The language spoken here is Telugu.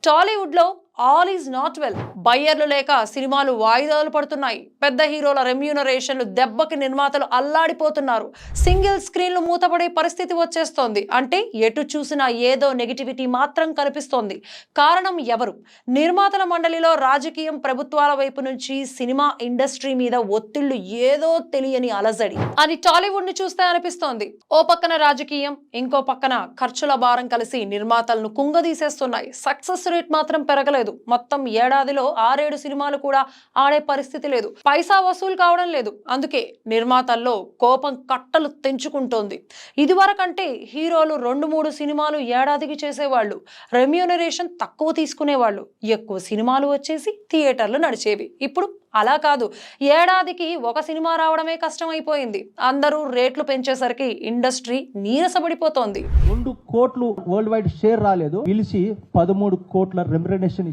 టాలీవుడ్ లో ఆల్ ఈజ్ నాట్ వెల్. బయ్యర్లు లేక సినిమాలు వాయిదాలు పడుతున్నాయి. పెద్ద హీరోల రెమ్యూనరేషన్లు దెబ్బకి నిర్మాతలు అల్లాడిపోతున్నారు. సింగిల్ స్క్రీన్లు మూతపడే పరిస్థితి వచ్చేస్తోంది. అంటే ఎటు చూసినా ఏదో నెగిటివిటీ మాత్రం కనిపిస్తోంది. కారణం ఎవరు? నిర్మాతల మండలిలో రాజకీయం, ప్రభుత్వాల వైపు నుంచి సినిమా ఇండస్ట్రీ మీద ఒత్తిళ్లు, ఏదో తెలియని అలజడి అని టాలీవుడ్ ని చూస్తే అనిపిస్తోంది. ఓ పక్కన రాజకీయం, ఇంకో పక్కన ఖర్చుల భారం కలిసి నిర్మాతలను కుంగదీసేస్తున్నాయి. సక్సెస్ రేట్ మాత్రం పెరగలేదు. మొత్తం ఏడాదిలో 6-7 సినిమాలు కూడా ఆడే పరిస్థితి లేదు. పైసా వసూలు కావడం లేదు. అందుకే నిర్మాతల్లో కోపం కట్టలు తెంచుకుంటోంది. ఇదివరకంటే హీరోలు 2-3 సినిమాలు ఏడాదికి చేసేవాళ్ళు. రెమ్యూనరేషన్ తక్కువ తీసుకునేవాళ్ళు. ఎక్కువ సినిమాలు వచ్చేసి థియేటర్లు నడిచేవి. ఇప్పుడు అలా కాదు. ఏడాదికి ఒక సినిమా రావడమే కష్టమైపోయింది. అందరూ రేట్లు పెంచేసరికి ఇండస్ట్రీ నీరసపడిపోతోంది. 2 కోట్లు వరల్డ్ వైడ్ షేర్ రాలేదు, పిలిచి 13 కోట్ల రెమ్యునరేషన్